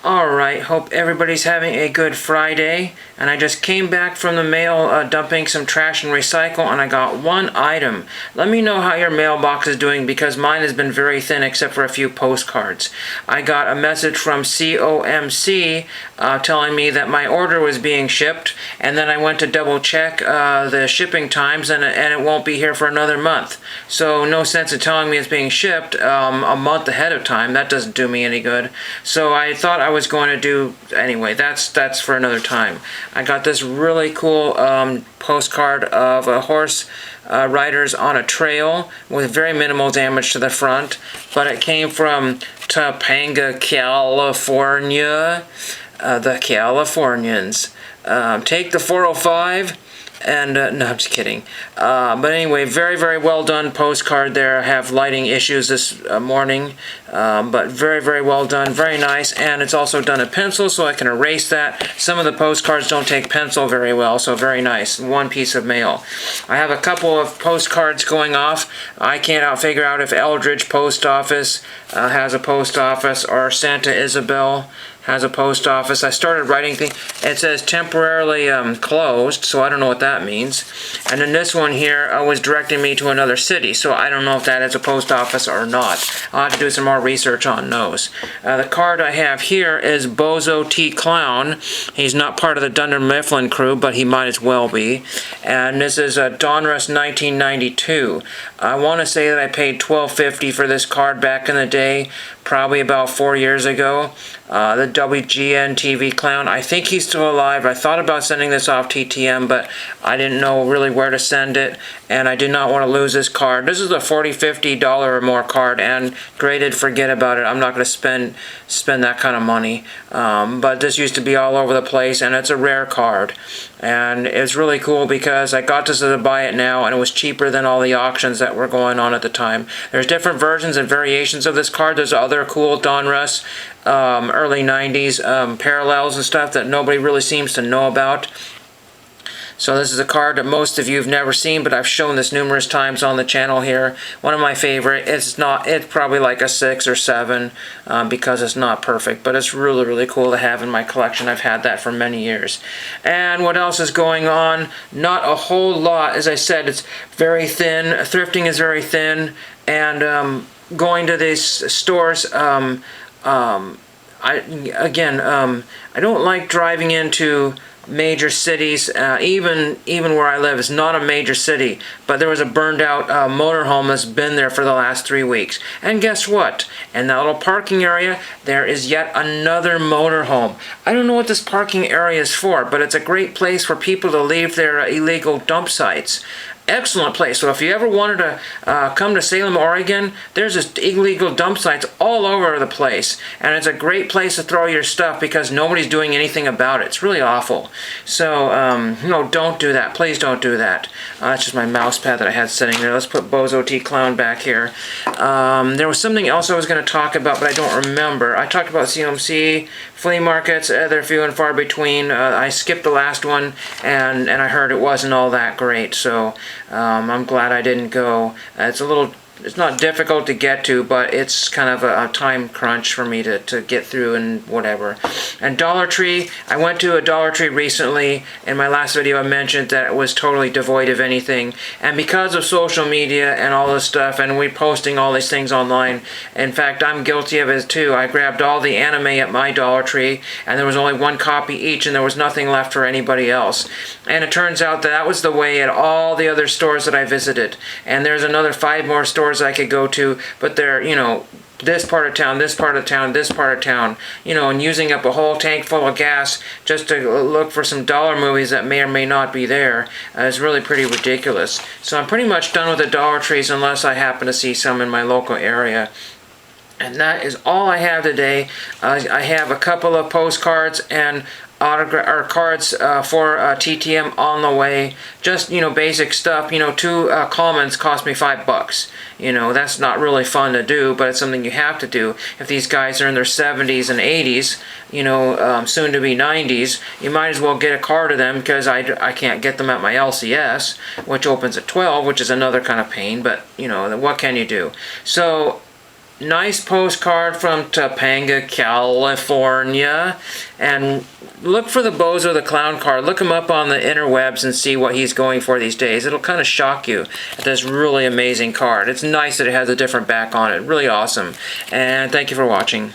Alright, hope everybody's having a good Friday. And I just came back from the mail dumping some trash and recycle, and I got one item. Let me know how your mailbox is doing, because mine has been very thin except for a few postcards. I got a message from COMC telling me that my order was being shipped, and then I went to double check the shipping times, and it won't be here for another month. So no sense in telling me it's being shipped a month ahead of time. That doesn't do me any good. So I thought I was going to do, anyway, that's for another time. I got this really cool postcard of a horse riders on a trail with very minimal damage to the front, but it came from Topanga, California. The Californians. Take the 405. And no, I'm just kidding. But anyway, very, very well done postcard there. I have lighting issues this morning, but very, very well done. Very nice. And it's also done in pencil, so I can erase that. Some of the postcards don't take pencil very well, so very nice. One piece of mail. I have a couple of postcards going off. I can't figure out if Eldridge Post Office has a post office, or Santa Isabel has a post office. I started writing things. It says temporarily closed, so I don't know what that means. And then this one here was directing me to another city, so I don't know if that is a post office or not. I'll have to do some more research on those. The card I have here is BOZO T Clown. He's not part of the Dunder Mifflin crew, but he might as well be. And this is a Donruss 1992. I want to say that I paid $12.50 for this card back in the day, probably about 4 years ago. The WGN TV Clown, I think he's still alive. I thought about sending this off TTM, but I didn't know really where to send it, and I did not want to lose this card. This is a $40, $50 or more card, and graded, forget about it. I'm not going to spend that kind of money. But this used to be all over the place, and it's a rare card. And it's really cool because I got to buy it now, and it was cheaper than all the auctions that were going on at the time. There's different versions and variations of this card. There's other cool Donruss early 90s parallels and stuff that nobody really seems to know about. So this is a card that most of you have never seen, but I've shown this numerous times on the channel here. One of my favorite. It's probably like a 6 or 7 because it's not perfect, but it's really, really cool to have in my collection. I've had that for many years. And what else is going on? Not a whole lot. As I said, it's very thin. Thrifting is very thin, and going to these stores, I don't like driving into major cities. Even where I live is not a major city, but there was a burned out motorhome that's been there for the last 3 weeks. And guess what? In that little parking area, there is yet another motorhome. I don't know what this parking area is for, but it's a great place for people to leave their illegal dump sites. Excellent place. So if you ever wanted to come to Salem, Oregon, there's just illegal dump sites all over the place. And it's a great place to throw your stuff because nobody's doing anything about it. It's really awful. So, no, don't do that. Please don't do that. That's just my mouse pad that I had sitting there. Let's put BOZO T Clown back here. There was something else I was going to talk about, but I don't remember. I talked about CMC, flea markets. They're few and far between. I skipped the last one, and I heard it wasn't all that great. So I'm glad I didn't go. It's not difficult to get to, but it's kind of a time crunch for me to get through and whatever. And Dollar Tree, I went to a Dollar Tree recently. In my last video I mentioned that it was totally devoid of anything. And because of social media and all this stuff, and we posting all these things online, in fact I'm guilty of it too. I grabbed all the anime at my Dollar Tree, and there was only one copy each, and there was nothing left for anybody else. And it turns out that was the way at all the other stores that I visited. And there's another 5 more stores I could go to, but they're, this part of town, this part of town, this part of town, and using up a whole tank full of gas just to look for some dollar movies that may or may not be there is really pretty ridiculous. So I'm pretty much done with the Dollar Trees unless I happen to see some in my local area. And that is all I have today. I have a couple of postcards and cards for TTM on the way. Just basic stuff. 2 comments cost me $5. That's not really fun to do, but it's something you have to do. If these guys are in their 70s and 80s, soon to be 90s, you might as well get a card of them, because I can't get them at my LCS, which opens at 12, which is another kind of pain. But what can you do? So nice postcard from Topanga, California. And look for the BOZO the Clown card. Look him up on the interwebs and see what he's going for these days. It'll kind of shock you at this really amazing card. It's nice that it has a different back on it. Really awesome. And thank you for watching.